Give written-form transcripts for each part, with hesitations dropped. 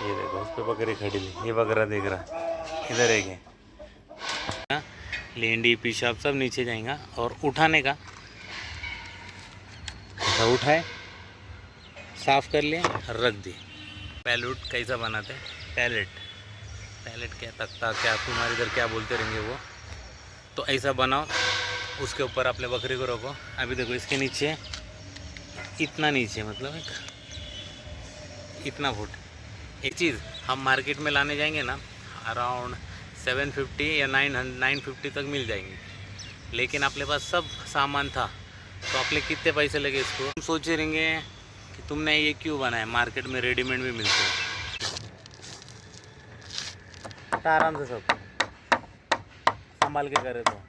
ये देखो उस पर बकरी खड़ी ली, ये बकरा देख रहा, इधर एक है। लेंडी पेशाब सब नीचे जाएगा और उठाने का ऐसा उठाए, साफ कर लिए और रख दिए। पैलेट कैसा बनाते हैं? पैलेट क्या, तख्ता क्या, तुम्हारे इधर क्या बोलते रहेंगे वो। तो ऐसा बनाओ, उसके ऊपर अपने बकरी को रखो। अभी देखो इसके नीचे इतना नीचे, मतलब इतना फुट। एक चीज़ हम मार्केट में लाने जाएंगे ना, अराउंड 750 या 950 तक मिल जाएंगे, लेकिन अपने पास सब सामान था तो अपने कितने पैसे लगे इसको। हम सोचे रहेंगे कि तुमने ये क्यों बनाया, मार्केट में रेडीमेड भी मिलते हैं। तो आराम से सब संभाल के करे तो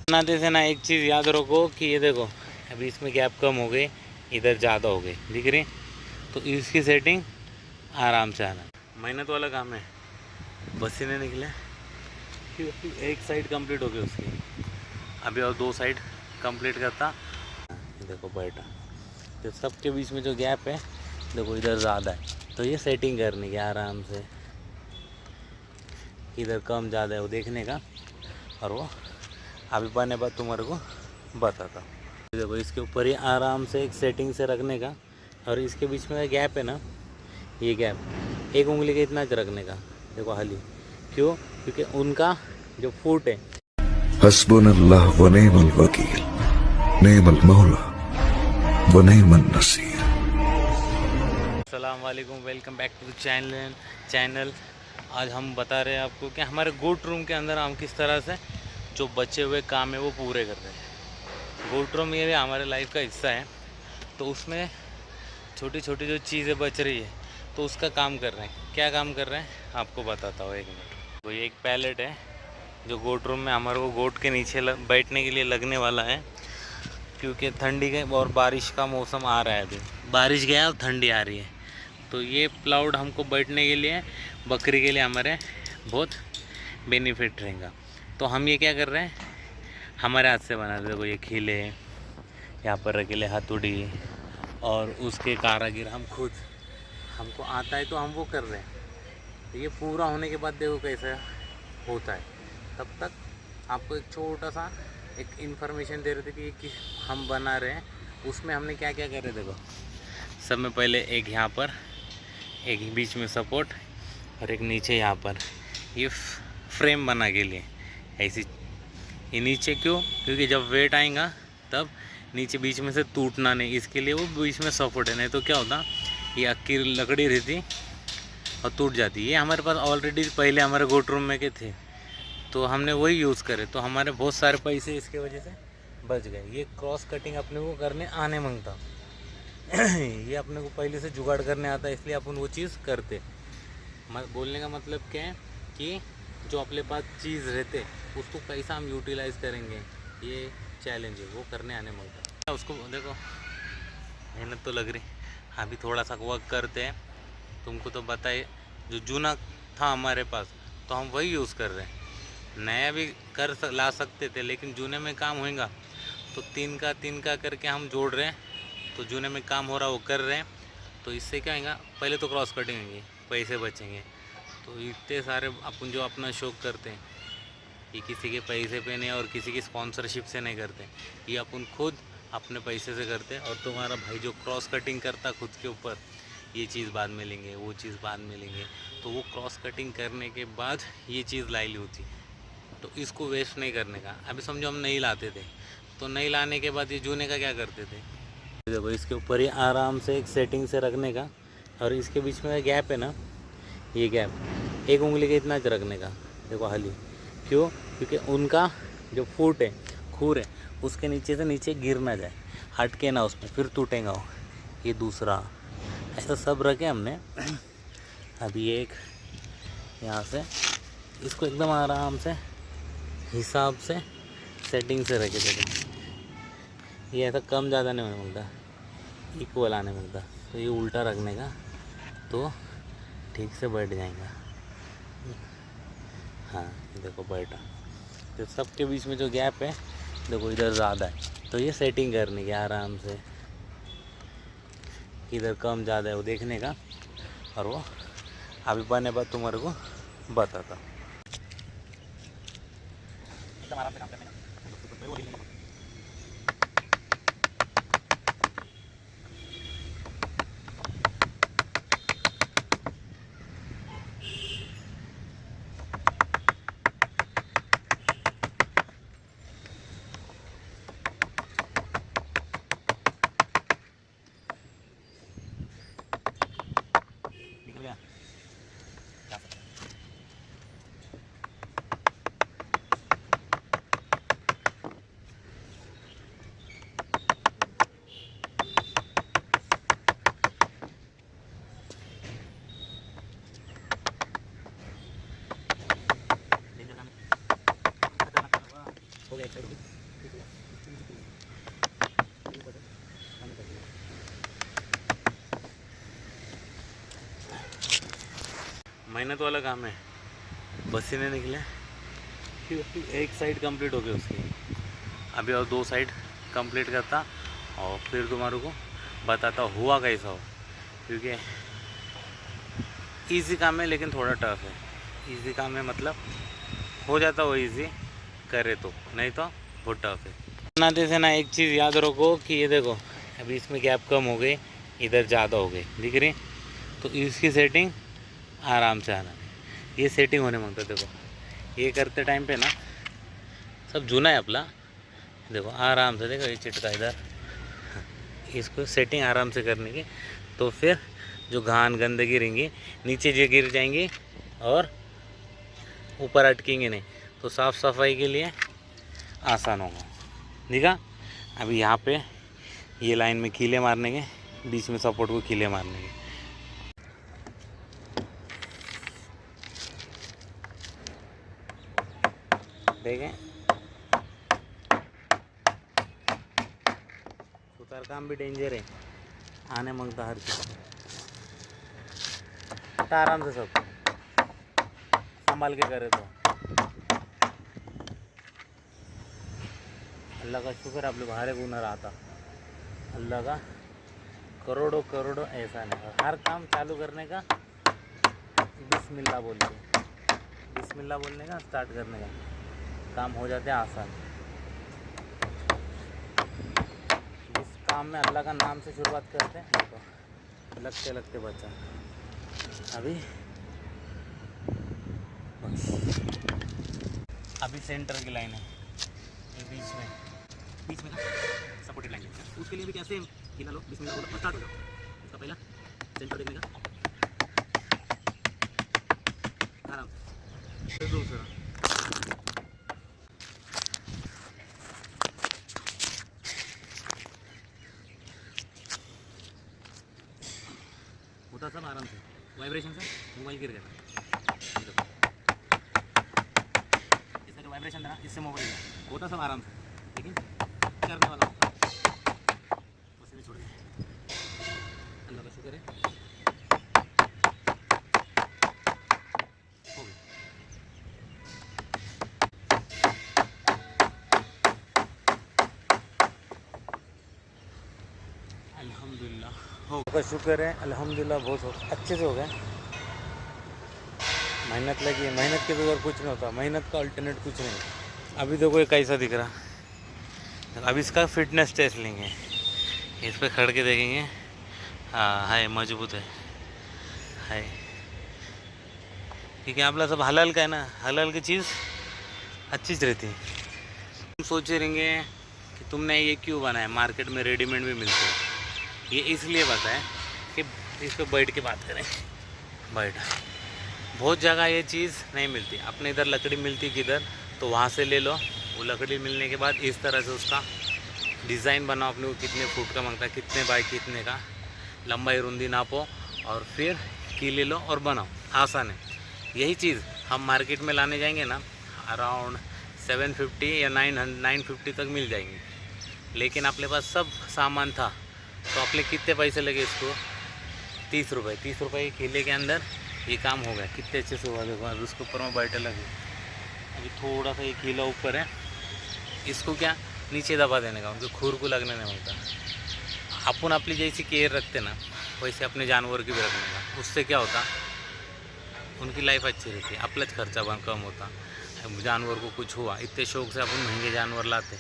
बनाते थे ना। एक चीज़ याद रखो कि ये देखो अभी इसमें गैप कम हो गई, इधर ज़्यादा हो गई, दिख रही। तो इसकी सेटिंग आराम से आना, मेहनत वाला काम है। पसीने निकले, एक साइड कंप्लीट हो गई उसकी, अभी और 2 साइड कंप्लीट करता। देखो बैठा, तो सबके बीच में जो गैप है देखो इधर ज़्यादा है, तो ये सेटिंग करने की आराम से, इधर कम ज़्यादा है वो देखने का, और वो अभी बनने बाद तुम्हारे को बताता। देखो इसके ऊपर ही आराम से एक सेटिंग से रखने का, और इसके बीच में गैप है ना, ये गैप 1 उंगली के इतना रखने का। देखो हाली क्यों? क्योंकि उनका जो फुट है, हस्बुनल्लाह व निअमल वकील, निअमल मौला व निअमन नसीर। अस्सलाम वालेकुम, welcome back to the channel. आज हम बता रहे हैं आपको कि हमारे गोट रूम के अंदर हम किस तरह से जो बचे हुए काम है वो पूरे कर रहे हैं। गोट रूम ये भी हमारे लाइफ का हिस्सा है, तो उसमें छोटी छोटी जो चीज़ें बच रही है तो उसका काम कर रहे हैं। क्या काम कर रहे हैं आपको बताता हूँ, 1 मिनट। तो ये एक पैलेट है जो गोट रूम में हमारे को गोट के नीचे बैठने के लिए लगने वाला है, क्योंकि ठंडी के और बारिश का मौसम आ रहा है। अभी बारिश गया और ठंडी आ रही है, तो ये प्लाउड हमको बैठने के लिए, बकरी के लिए हमारे बहुत बेनिफिट रहेगा। तो हम ये क्या कर रहे हैं, हमारे हाथ से बना देखो, ये खिले यहाँ पर रखेले हथौड़ी, और उसके कारागिर हम खुद, हमको आता है तो हम वो कर रहे हैं। तो ये पूरा होने के बाद देखो कैसा होता है। तब तक आपको एक छोटा सा एक इन्फॉर्मेशन दे रहे थे कि ये कि हम बना रहे हैं, उसमें हमने क्या क्या कर रहे देखो। सब में पहले एक यहाँ पर, एक बीच में सपोर्ट, और एक नीचे यहाँ पर, ये फ्रेम बना के लिए ऐसी। ये नीचे क्यों? क्योंकि जब वेट आएगा तब नीचे बीच में से टूटना नहीं, इसके लिए वो बीच में सपोर्ट है। नहीं तो क्या होता, ये अक्की लकड़ी रहती और टूट जाती। ये हमारे पास ऑलरेडी पहले हमारे गोट रूम में के थे, तो हमने वही यूज़ करे, तो हमारे बहुत सारे पैसे इसके वजह से बच गए। ये क्रॉस कटिंग अपने को करने आने मांगता ये अपने को पहले से जुगाड़ करने आता है, इसलिए अपन वो चीज़ करते। बोलने का मतलब क्या है कि जो अपने पास चीज़ रहते उसको कैसा हम यूटिलाइज़ करेंगे, ये चैलेंज है, वो करने आने मांगता। उसको देखो मेहनत तो लग रही, अभी थोड़ा सा वर्क करते हैं। तुमको तो बताए जो जूना था हमारे पास, तो हम वही यूज़ कर रहे हैं। नया भी ला सकते थे, लेकिन जूने में काम होएगा तो तीन का करके हम जोड़ रहे हैं, तो जूने में काम हो रहा वो कर रहे हैं। तो इससे क्या होगा, पहले तो क्रॉस कटिंग होगी, पैसे बचेंगे। तो इतने सारे अपन जो अपना शौक करते हैं, ये किसी के पैसे पे नहीं और किसी की स्पॉन्सरशिप से नहीं करते, ये अपन खुद अपने पैसे से करते हैं। और तुम्हारा भाई जो क्रॉस कटिंग करता खुद के ऊपर, ये चीज़ बाद में लेंगे, वो चीज़ बाद में लेंगे, तो वो क्रॉस कटिंग करने के बाद ये चीज़ लाई होती, तो इसको वेस्ट नहीं करने का। अभी समझो हम नहीं लाते थे, तो नहीं लाने के बाद ये जूने का क्या करते थे, देखो इसके ऊपर ही आराम से एक सेटिंग से रखने का, और इसके बीच में गैप है ना, ये गैप 1 उंगली के इतना रखने का। देखो हाली क्यों? क्योंकि उनका जो फुट है, खूर है, उसके नीचे से नीचे गिर ना जाए, हटके ना उसमें, फिर टूटेगा वो। ये दूसरा ऐसा सब रखे हमने। अभी एक यहाँ से इसको एकदम आराम से हिसाब से सेटिंग से रखे थे। ये ऐसा कम ज़्यादा नहीं होने मिलता, इक्वल आने मिलता। तो ये उल्टा रखने का, तो ठीक से बैठ जाएगा। हाँ देखो बैठा, तो सबके बीच में जो गैप है देखो इधर ज़्यादा है, तो ये सेटिंग करने की आराम से, किधर कम ज़्यादा है वो देखने का, और वो अभी बने बाद तुम्हारे को बताता। मेहनत वाला काम है, पसीने निकले। एक साइड कंप्लीट हो गई उसकी, अभी और 2 साइड कंप्लीट करता और फिर तुम्हारे को बताता हुआ कैसा हो, क्योंकि इजी काम है लेकिन थोड़ा टफ है। इजी काम है मतलब हो जाता वो इजी करे तो, नहीं तो बहुत टफ है। बनाते से ना एक चीज़ याद रखो कि ये देखो अभी इसमें गैप कम हो गई, इधर ज़्यादा हो गई, दिख रही, तो इसकी सेटिंग आराम से आना, ये सेटिंग होने मांगता। देखो ये करते टाइम पे ना सब जुना है अपना, देखो आराम से, देखो ये चिटका इधर, इसको सेटिंग आराम से करने की, तो फिर जो घान गंदगी रहेंगी नीचे जो गिर जाएंगी और ऊपर अटकेंगे नहीं, तो साफ़ सफाई के लिए आसान होगा। देखा अभी यहाँ पे ये लाइन में कीले मारने के, बीच में सपोर्ट को कीले मारने के। देखें सुतार काम भी डेंजर है, आने मांगता हर चीज़, तो आराम से सब संभाल के करे तो। अल्लाह का शुक्र आप लोग बाहर गुना रहा, अल्लाह का करोड़ों करोड़ों एहसान है। हर काम चालू करने का बिस्मिल्लाह बोल के, बिस्मिल्लाह बोलने का स्टार्ट करने का, काम हो जाते हैं आसान। जिस काम में अल्लाह का नाम से शुरुआत करते हैं, देखो लगते लगते बचा अभी बस। अभी सेंटर की लाइन है, ये बीच में ना सपोर्टेड लाइन है, उसके लिए भी कैसे गिना लो, बिस्मिल्लाह बोलो, स्टार्ट हो जाओ। इसका पहला सेंटर देखने का आराम, फिर दूसरा, होता सब आराम से, वाइब्रेशन से मोबाइल गिर गया, इसका जो वाइब्रेशन था ना इससे मोबाइल गया, होता सब आराम से, लेकिन करने वाला होता बस नहीं छोड़े। अल्लाह का शुक्र है हो गया। अल्हम्दुलिल्लाह हो का शुक्र है, अल्हम्दुलिल्लाह बहुत अच्छे से हो गए। मेहनत लगी है, मेहनत के बगैर कुछ नहीं होता, मेहनत का अल्टरनेट कुछ नहीं। अभी देखो ये कैसा दिख रहा, अब इसका फिटनेस टेस्ट लेंगे, इस पर खड़ के देखेंगे, हाँ है मजबूत है, क्योंकि आप लोग सब हलाल का है ना, हलाल की चीज़ अच्छी रहती है। तुम सोचे रहेंगे कि तुमने ये क्यों बनाया, मार्केट में रेडीमेड भी मिलते हैं, ये इसलिए बताएं कि इस पर बैठ के बात करें। बैठ बहुत जगह ये चीज़ नहीं मिलती, अपने इधर लकड़ी मिलती किधर, तो वहाँ से ले लो। वो लकड़ी मिलने के बाद इस तरह से उसका डिज़ाइन बनाओ, अपने को कितने फुट का मांगता है, कितने बाई कितने का, लंबाई रुंदी नापो और फिर कीले लो और बनाओ, आसान है। यही चीज़ हम मार्केट में लाने जाएंगे ना, अराउंड 750 या 950 तक मिल जाएंगे, लेकिन अपने पास सब सामान था, तो अपने कितने पैसे लगे इसको, 30 रुपये। 30 रुपये के कीले के अंदर ये काम हो गया, कितने अच्छे से हुआ। देखो अभी उसके ऊपर में बैठे लगे, अभी थोड़ा सा ये कीला ऊपर है, इसको क्या नीचे दबा देने का, उनके खुर को लगने नहीं होता। अपन अपनी जैसी केयर रखते ना, वैसे अपने जानवर की भी रखने का। उससे क्या होता, उनकी लाइफ अच्छी रहती है, अपना खर्चा कम होता। अब जानवर को कुछ हुआ, इतने शौक से अपन महंगे जानवर लाते,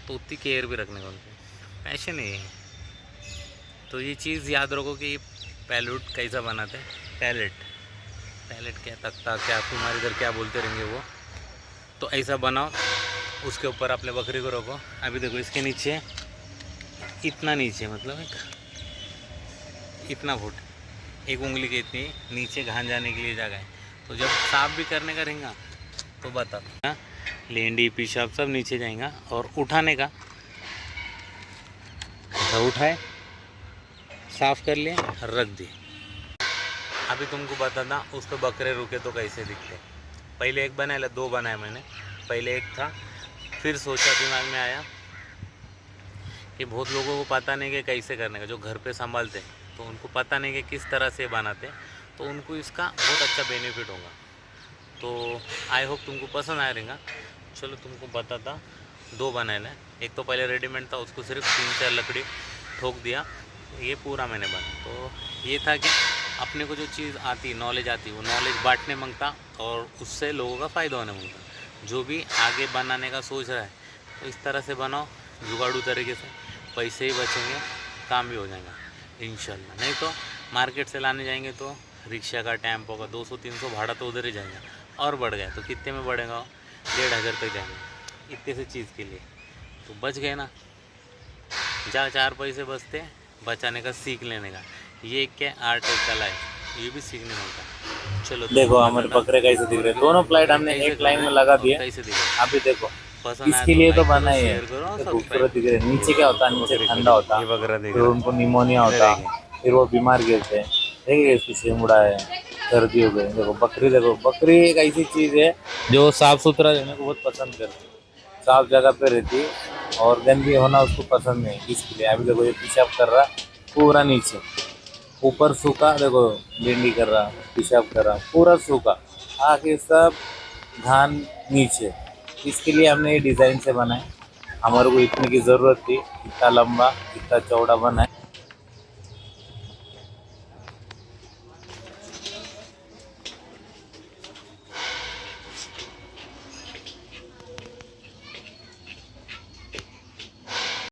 तो उतनी केयर भी रखने का उनकी पैशन है। तो ये चीज़ याद रखो कि पैलेट कैसा बनाते हैं, पैलेट क्या, तख्ता क्या, तुम्हारे इधर क्या बोलते रहेंगे वो, तो ऐसा बनाओ। उसके ऊपर अपने बकरी को रखो। अभी देखो इसके नीचे इतना नीचे, मतलब इतना फुट, एक उंगली के इतनी नीचे घान जाने के लिए जगह है। तो जब साफ भी करने का रहेगा तो बता, लेंडी पेशाब सब नीचे जाएगा। और उठाने का, ऐसा उठाए, साफ कर लिए, रख दिए। अभी तुमको बताता उस पर बकरे रुके तो कैसे दिखते। पहले एक बनाया, 2 बनाए मैंने। पहले एक था, फिर सोचा, दिमाग में आया कि बहुत लोगों को पता नहीं कि कैसे करने का, जो घर पे संभालते तो उनको पता नहीं कि किस तरह से बनाते, तो उनको इसका बहुत अच्छा बेनिफिट होगा। तो आई होप तुमको पसंद आया रहेगा। चलो तुमको बताता, 2 बनाए ना। एक तो पहले रेडीमेड था, उसको सिर्फ 3-4 लकड़ी ठोक दिया, ये पूरा मैंने बना। तो ये था कि अपने को जो चीज़ आती, नॉलेज आती, वो नॉलेज बांटने मांगता और उससे लोगों का फ़ायदा होने मांगता। जो भी आगे बनाने का सोच रहा है तो इस तरह से बनाओ, जुगाड़ू तरीके से, पैसे ही बचेंगे, काम भी हो जाएगा इंशाल्लाह। नहीं तो मार्केट से लाने जाएंगे तो रिक्शा का, टेम्पो का 200-300 भाड़ा तो उधर ही जाएगा, और बढ़ गया तो कितने में बढ़ेगा, 1500 तक जाएंगे इतने से चीज़ के लिए। तो बच गए ना, जहाँ 4 पैसे बचते बचाने का, सीख लेने का। ये क्या आर्ट है, कला है, ये भी सीखने मिलता। चलो देखो हमारे बकरे कैसे दिख रहे हैं, दोनों प्लेट हमने एक लाइन में लगा दिए। कैसे दिख रहा अभी देखो पसंद आया इसके तो लिए तो लाइक बना करो, ही है, शेयर करो, तो सब्सक्राइब खूबसूरत दिख रहे हैं। नीचे क्या होता है, नीचे ठंडा होता ये बकरा देख फिर रहा उनको निमोनिया होता, फिर वो बीमार गिरते हैं। देखिए इसकी शेमुड़ा है, सर्दी हो गई। देखो बकरी एक ऐसी चीज़ है जो साफ सुथरा रहने को बहुत पसंद करती है, साफ जगह पे रहती है, और गंदी होना उसको पसंद नहीं। इसके लिए अभी देखो ये पेशाब कर रहा पूरा नीचे, ऊपर सूखा, देखो भिंडी कर रहा, पेशाब कर रहा, पूरा सूखा, आगे सब धान नीचे। इसके लिए हमने ये डिज़ाइन से बनाए, हमारे को इतने की ज़रूरत थी, इतना लंबा इतना चौड़ा बनाए।